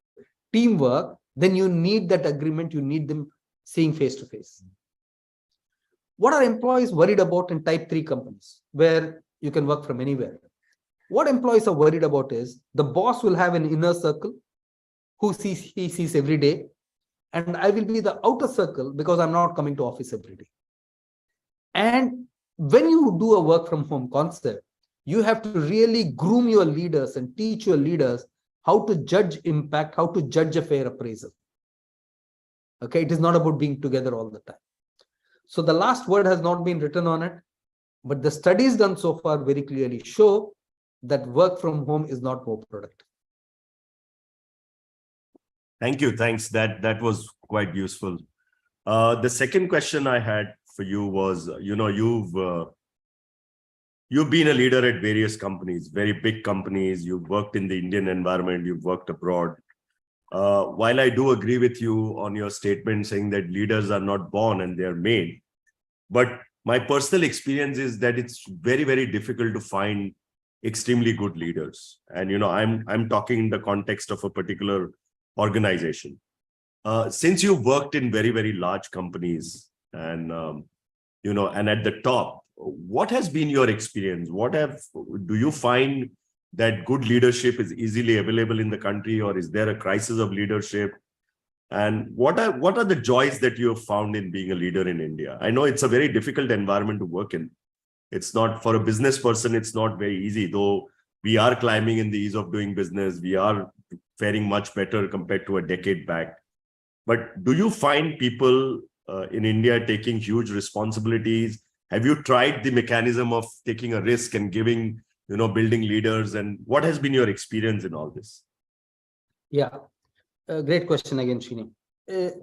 Speaker 4: teamwork, then you need that agreement. You need them seeing face to face. What are employees worried about in type 3 companies where you can work from anywhere? What employees are worried about is the boss will have an inner circle who he sees every day, and I will be the outer circle because I'm not coming to office every day. And when you do a work from home concept, you have to really groom your leaders and teach your leaders how to judge impact, how to judge a fair appraisal. Okay, it is not about being together all the time. So the last word has not been written on it, but the studies done so far very clearly show that work from home is not more productive.
Speaker 3: Thank you. Thanks. That was quite useful. The second question I had for you was, you've been a leader at various companies, very big companies. You've worked in the Indian environment. You've worked abroad. While I do agree with you on your statement saying that leaders are not born and they're made, but my personal experience is that it's very, very difficult to find extremely good leaders. And, I'm talking in the context of a particular organization. Since you've worked in very, very large companies and, and at the top, what has been your experience? Do you find that good leadership is easily available in the country, or is there a crisis of leadership? And what are the joys that you have found in being a leader in India? I know it's a very difficult environment to work in. It's not, for a business person, it's not very easy, though we are climbing in the ease of doing business. We are faring much better compared to a decade back. But do you find people in India taking huge responsibilities? Have you tried the mechanism of taking a risk and giving, building leaders? And what has been your experience in all this?
Speaker 4: Yeah, great question again, Srini.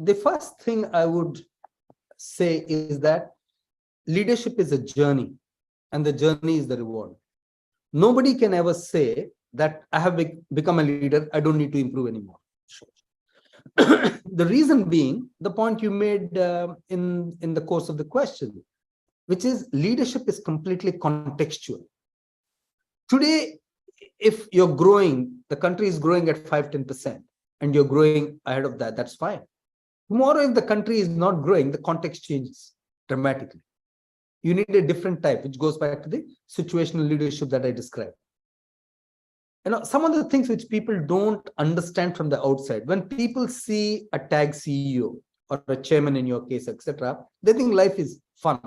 Speaker 4: The first thing I would say is that leadership is a journey, and the journey is the reward. Nobody can ever say that I have become a leader, I don't need to improve anymore. The reason being the point you made in the course of the question, which is leadership is completely contextual. Today, if you're growing, the country is growing at 5-10%, and you're growing ahead of that, that's fine. Tomorrow, if the country is not growing, the context changes dramatically. You need a different type, which goes back to the situational leadership that I described. Some of the things which people don't understand from the outside, when people see a tag CEO or a chairman in your case, etc., they think life is fun.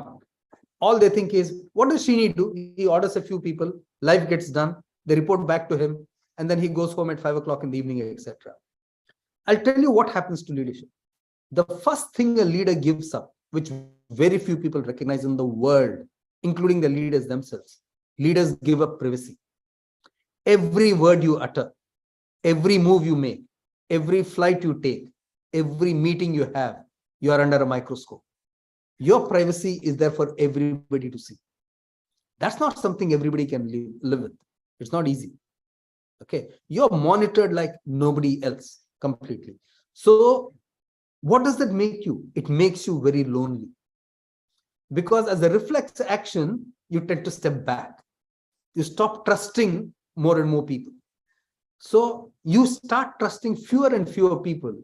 Speaker 4: All they think is, what does Srini do? He orders a few people, life gets done, they report back to him, and then he goes home at 5 o'clock in the evening, etc. I'll tell you what happens to leadership. The first thing a leader gives up, which very few people recognize in the world, including the leaders themselves, leaders give up privacy. Every word you utter, every move you make, every flight you take, every meeting you have, you are under a microscope. Your privacy is there for everybody to see. That's not something everybody can live with. It's not easy. Okay, you're monitored like nobody else completely. So what does that make you? It makes you very lonely. Because as a reflex action, you tend to step back. You stop trusting more and more people. So you start trusting fewer and fewer people.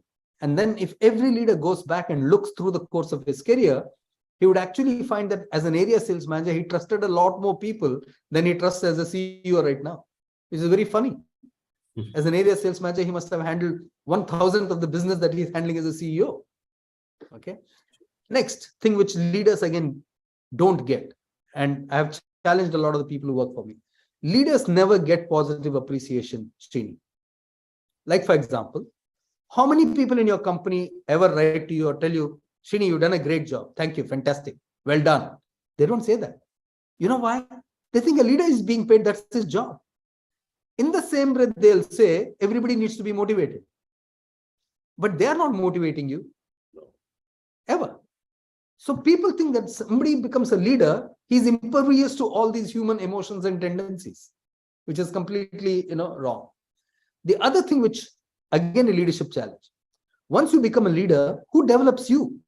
Speaker 4: And then if every leader goes back and looks through the course of his career, he would actually find that as an area sales manager, he trusted a lot more people than he trusts as a CEO right now, which is very funny. As an area sales manager, he must have handled 1,000th of the business that he's handling as a CEO. Okay. Next thing which leaders again don't get, and I have challenged a lot of the people who work for me. Leaders never get positive appreciation, Srini. Like, for example, how many people in your company ever write to you or tell you, Srini, you've done a great job. Thank you. Fantastic. Well done. They don't say that. You know why? They think a leader is being paid. That's his job. In the same breath, they'll say everybody needs to be motivated. But they are not motivating you ever. So people think that somebody becomes a leader, he's impervious to all these human emotions and tendencies, which is completely, wrong. The other thing, which again, a leadership challenge. Once you become a leader, who develops you?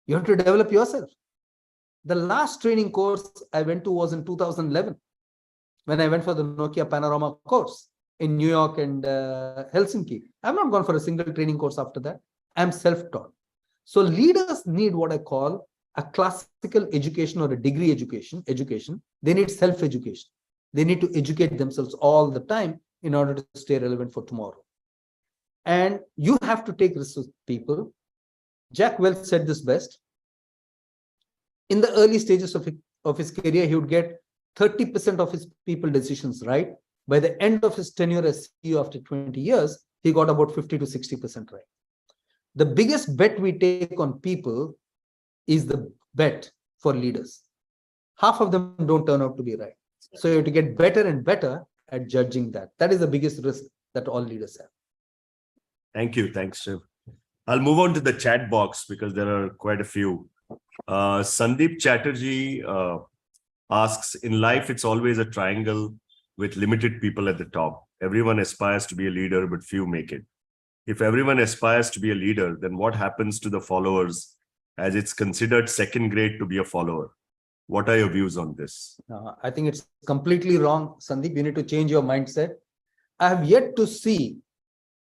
Speaker 4: You have to develop yourself. The last training course I went to was in 2011, when I went for the Nokia Panorama course in New York and Helsinki. I've not gone for a single training course after that. I'm self-taught. So leaders need what I call a classical education or a degree education. They need self-education. They need to educate themselves all the time in order to stay relevant for tomorrow. And you have to take risks with people. Jack Welch said this best. In the early stages of his career, he would get 30% of his people decisions right. By the end of his tenure as CEO after 20 years, he got about 50 to 60% right. The biggest bet we take on people is the bet for leaders. Half of them don't turn out to be right. So you have to get better and better at judging that. That is the biggest risk that all leaders have.
Speaker 3: Thank you. Thanks, Shiv. I'll move on to the chat box because there are quite a few. Sandeep Chatterjee asks, in life, it's always a triangle with limited people at the top. Everyone aspires to be a leader, but few make it. If everyone aspires to be a leader, then what happens to the followers, as it's considered second grade to be a follower? What are your views on this?
Speaker 4: I think it's completely wrong, Sandeep. You need to change your mindset. I have yet to see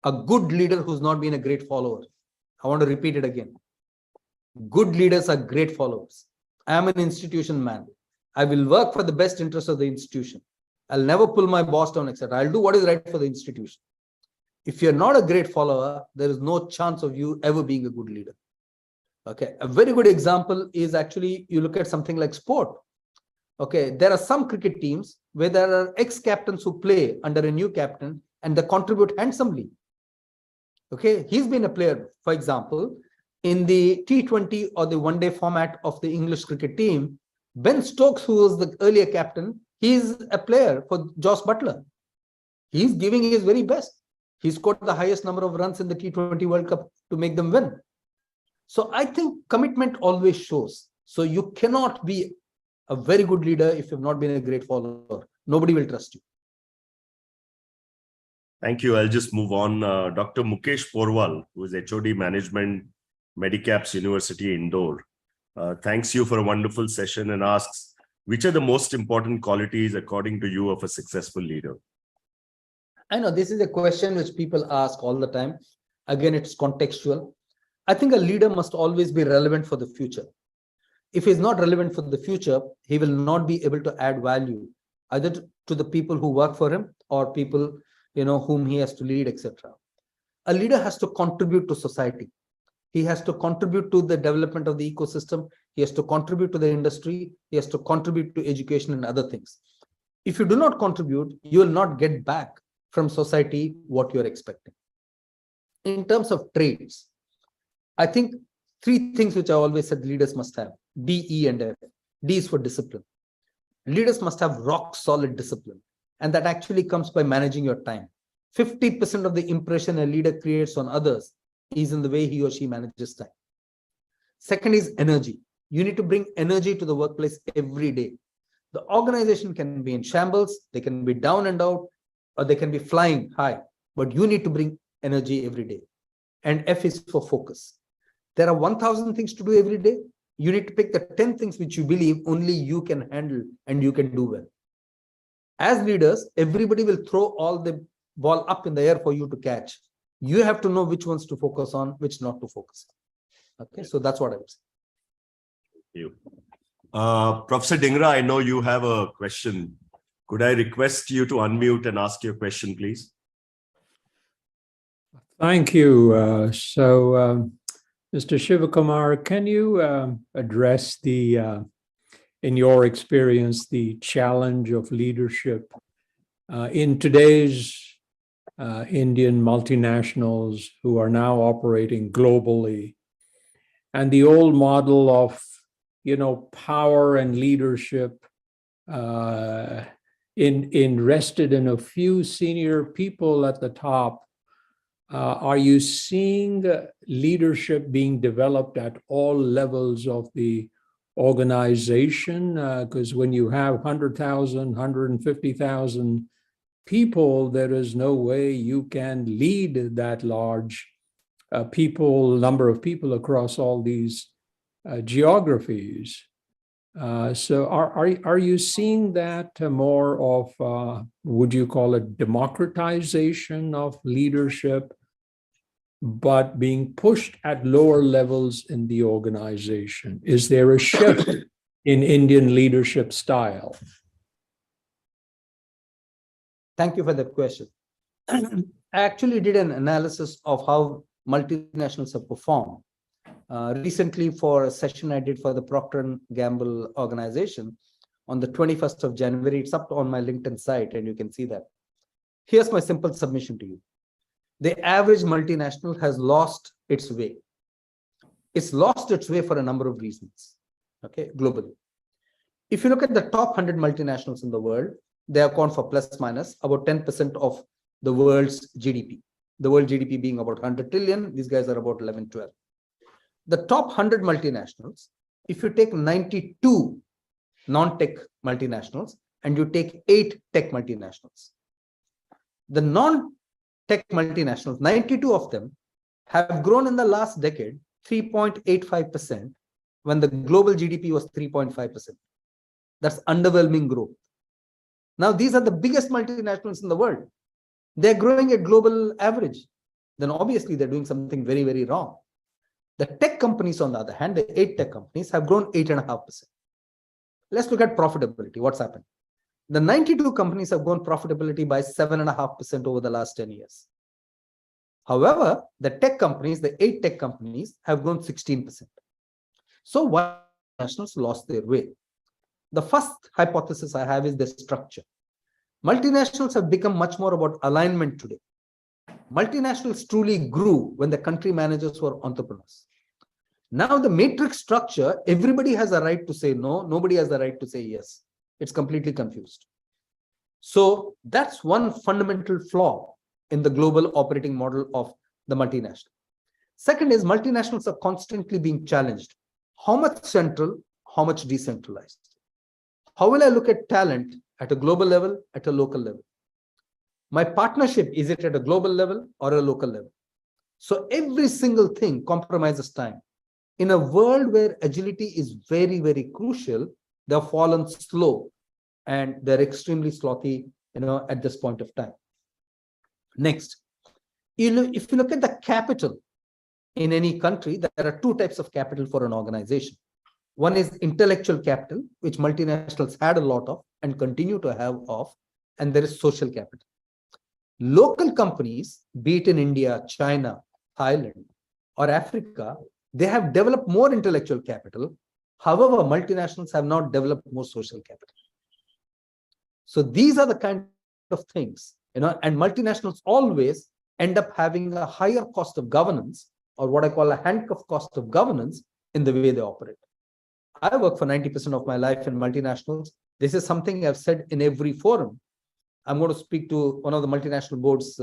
Speaker 4: a good leader who's not been a great follower. I want to repeat it again. Good leaders are great followers. I am an institution man. I will work for the best interest of the institution. I'll never pull my boss down, etc. I'll do what is right for the institution. If you're not a great follower, there is no chance of you ever being a good leader. Okay, a very good example is actually, you look at something like sport. Okay, there are some cricket teams where there are ex-captains who play under a new captain and they contribute handsomely. Okay, he's been a player, for example, in the T20 or the one-day format of the English cricket team. Ben Stokes, who was the earlier captain, he's a player for Joss Butler. He's giving his very best. He scored the highest number of runs in the T20 World Cup to make them win. So I think commitment always shows. So you cannot be a very good leader if you've not been a great follower. Nobody will trust you.
Speaker 3: Thank you. I'll just move on. Dr. Mukesh Porwal, who is HOD Management, Medicaps University, Indore. Thanks you for a wonderful session and asks, which are the most important qualities according to you of a successful leader?
Speaker 4: I know this is a question which people ask all the time. Again, it's contextual. I think a leader must always be relevant for the future. If he's not relevant for the future, he will not be able to add value either to the people who work for him or people, whom he has to lead, etc. A leader has to contribute to society. He has to contribute to the development of the ecosystem. He has to contribute to the industry. He has to contribute to education and other things. If you do not contribute, you will not get back from society what you're expecting. In terms of traits, I think 3 things which I always said leaders must have: D, E, and F. D is for discipline. Leaders must have rock solid discipline. And that actually comes by managing your time. 50% of the impression a leader creates on others is in the way he or she manages time. Second is energy. You need to bring energy to the workplace every day. The organization can be in shambles, they can be down and out, or they can be flying high, but you need to bring energy every day. And F is for focus. There are 1,000 things to do every day. You need to pick the 10 things which you believe only you can handle and you can do well. As leaders, everybody will throw all the ball up in the air for you to catch. You have to know which ones to focus on, which not to focus on. Okay, so that's what I would say.
Speaker 3: Thank you. Professor Dhingra, I know you have a question. Could I request you to unmute and ask your question, please?
Speaker 2: Thank you. Mr. Shivakumar, can you address in your experience, the challenge of leadership in today's Indian multinationals who are now operating globally, and the old model of, power and leadership rested in a few senior people at the top? Are you seeing leadership being developed at all levels of the organization? Because when you have 100,000, 150,000 people, there is no way you can lead that large number of people across all these geographies. So are you seeing that more of, would you call it democratization of leadership, but being pushed at lower levels in the organization? Is there a shift in Indian leadership style?
Speaker 4: Thank you for that question. I actually did an analysis of how multinationals have performed. Recently, for a session I did for the Procter & Gamble organization on the 21st of January, it's up on my LinkedIn site and you can see that. Here's my simple submission to you. The average multinational has lost its way. It's lost its way for a number of reasons, okay, globally. If you look at the top 100 multinationals in the world, they account for plus minus about 10% of the world's GDP. The world GDP being about 100 trillion, these guys are about 11, 12. The top 100 multinationals, if you take 92 non-tech multinationals and you take 8 tech multinationals, the non-tech multinationals, 92 of them have grown in the last decade 3.85% when the global GDP was 3.5%. That's underwhelming growth. Now, these are the biggest multinationals in the world. They're growing at global average. Then obviously they're doing something very, very wrong. The tech companies, on the other hand, the 8 tech companies have grown 8.5%. Let's look at profitability. What's happened? The 92 companies have grown profitability by 7.5% over the last 10 years. However, the tech companies, the 8 tech companies, have grown 16%. So why nationals lost their way? The first hypothesis I have is the structure. Multinationals have become much more about alignment today. Multinationals truly grew when the country managers were entrepreneurs. Now the matrix structure, everybody has a right to say no, nobody has the right to say yes. It's completely confused. So that's one fundamental flaw in the global operating model of the multinational. Second is multinationals are constantly being challenged. How much central, how much decentralized? How will I look at talent at a global level, at a local level? My partnership, is it at a global level or a local level? So every single thing compromises time. In a world where agility is very, very crucial, they've fallen slow and they're extremely slothy, at this point of time. Next, if you look at the capital in any country, there are two types of capital for an organization. One is intellectual capital, which multinationals had a lot of and continue to have of, and there is social capital. Local companies, be it in India, China, Thailand, or Africa, they have developed more intellectual capital. However, multinationals have not developed more social capital. So these are the kind of things, and multinationals always end up having a higher cost of governance, or what I call a handcuff cost of governance, in the way they operate. I work for 90% of my life in multinationals. This is something I've said in every forum. I'm going to speak to one of the multinational boards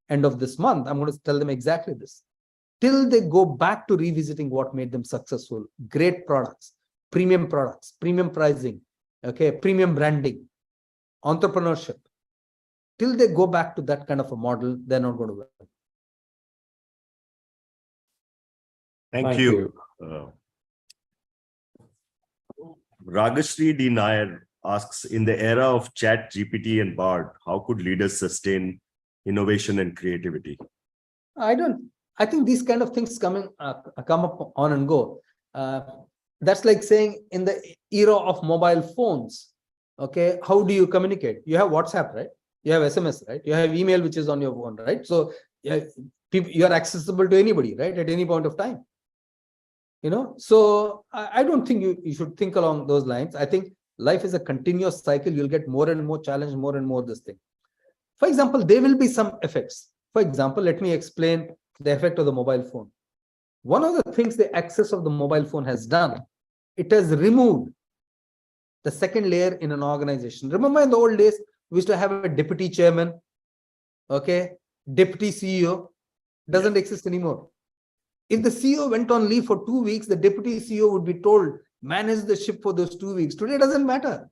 Speaker 4: end of this month. I'm going to tell them exactly this. Till they go back to revisiting what made them successful, great products, premium pricing, okay, premium branding, entrepreneurship. Till they go back to that kind of a model, they're not going to work.
Speaker 3: Thank you. Ragashri D. Nair asks, in the era of Chat, GPT and Bard, how could leaders sustain innovation and creativity?
Speaker 4: I think these kind of things come up on and go. That's like saying in the era of mobile phones, okay, how do you communicate? You have WhatsApp, right? You have SMS, right? You have email, which is on your phone, right? So you are accessible to anybody, right? At any point of time. So I don't think you should think along those lines. I think life is a continuous cycle. You'll get more and more challenged, more and more this thing. For example, there will be some effects. For example, let me explain the effect of the mobile phone. One of the things the access of the mobile phone has done, it has removed the second layer in an organization. Remember in the old days, we used to have a deputy chairman, okay, deputy CEO, doesn't exist anymore. If the CEO went on leave for 2 weeks, the deputy CEO would be told, manage the ship for those 2 weeks. Today, it doesn't matter.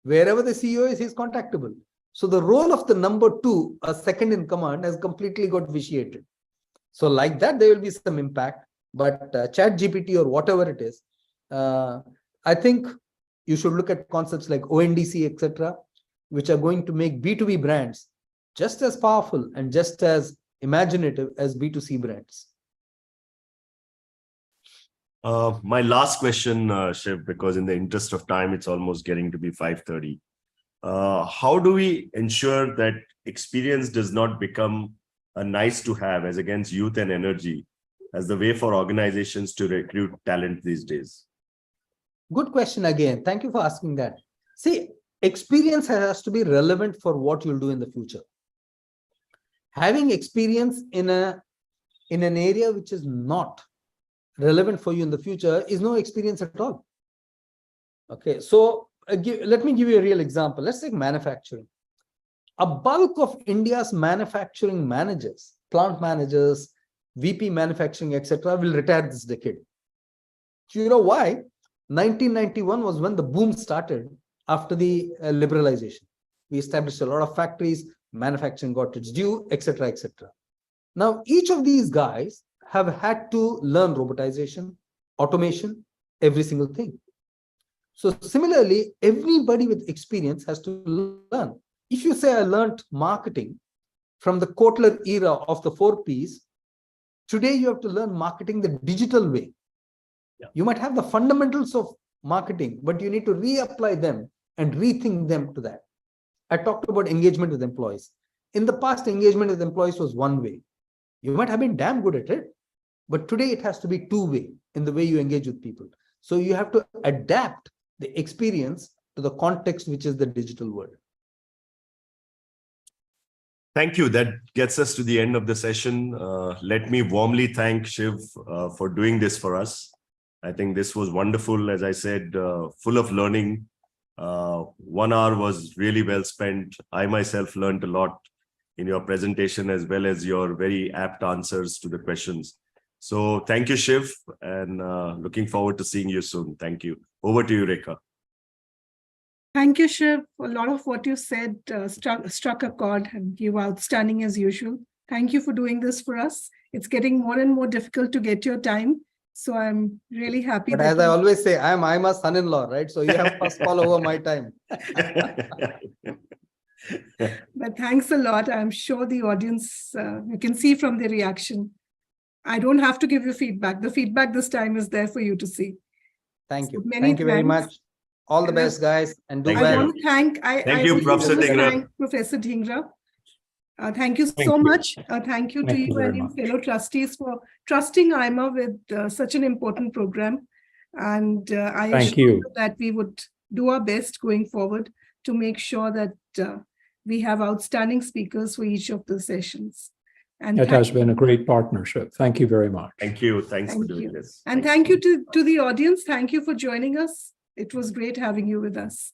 Speaker 4: Wherever the CEO is, he's contactable. So the role of the number two, a second in command, has completely got vitiated. So like that, there will be some impact. But Chat GPT or whatever it is, I think you should look at concepts like ONDC, etc., which are going to make B2B brands just as powerful and just as imaginative as B2C brands.
Speaker 3: My last question, Shiv, because in the interest of time, it's almost getting to be 5:30. How do we ensure that experience does not become a nice to have as against youth and energy as the way for organizations to recruit talent these days?
Speaker 4: Good question again. Thank you for asking that. See, experience has to be relevant for what you'll do in the future. Having experience in an area which is not relevant for you in the future is no experience at all. Okay, so let me give you a real example. Let's take manufacturing. A bulk of India's manufacturing managers, plant managers, VP manufacturing, etc., will retire this decade. Do you know why? 1991 was when the boom started after the liberalization. We established a lot of factories, manufacturing got its due, etc., etc. Now, each of these guys have had to learn robotization, automation, every single thing. So similarly, everybody with experience has to learn. If you say I learned marketing from the Kotler era of the 4 Ps, today you have to learn marketing the digital way. Yeah. You might have the fundamentals of marketing, but you need to reapply them and rethink them to that. I talked about engagement with employees. In the past, engagement with employees was one way. You might have been damn good at it, but today it has to be two-way in the way you engage with people. So you have to adapt the experience to the context, which is the digital world.
Speaker 3: Thank you. That gets us to the end of the session. Let me warmly thank Shiv for doing this for us. I think this was wonderful, as I said, full of learning. 1 hour was really well spent. I myself learned a lot in your presentation, as well as your very apt answers to the questions. So thank you, Shiv, and looking forward to seeing you soon. Thank you. Over to you, Rekha.
Speaker 1: Thank you, Shiv. A lot of what you said struck a chord, and you were outstanding as usual. Thank you for doing this for us. It's getting more and more difficult to get your time. So I'm really happy.
Speaker 4: But as I always say, I'm AIMA's son-in-law, right? So you have first call over my time.
Speaker 1: But thanks a lot. I'm sure the audience, you can see from the reaction. I don't have to give you feedback. The feedback this time is there for you to see.
Speaker 4: Thank you.
Speaker 1: So
Speaker 4: Thank you very
Speaker 1: thanks.
Speaker 4: much. All the best, guys, and do
Speaker 3: Thank
Speaker 1: I
Speaker 4: well.
Speaker 1: want to thank,
Speaker 3: Thank you,
Speaker 1: really
Speaker 3: Professor
Speaker 1: want to
Speaker 3: Dhingra.
Speaker 1: thank Professor Dhingra. Thank you
Speaker 2: Thank
Speaker 1: so
Speaker 2: you.
Speaker 1: much. Thank you to
Speaker 2: Thank you
Speaker 1: you
Speaker 2: very
Speaker 1: and your
Speaker 2: much.
Speaker 1: fellow trustees for trusting AIMA with such an important program. And I
Speaker 2: Thank
Speaker 1: assure
Speaker 2: you.
Speaker 1: that we would do our best going forward to make sure that we have outstanding speakers for each of the sessions. And
Speaker 2: It
Speaker 1: thank
Speaker 2: has been a great partnership. Thank you very much.
Speaker 3: Thank you. Thanks for
Speaker 1: Thank
Speaker 3: doing
Speaker 1: you.
Speaker 3: this.
Speaker 1: And thank you to the audience. Thank you for joining us. It was great having you with us.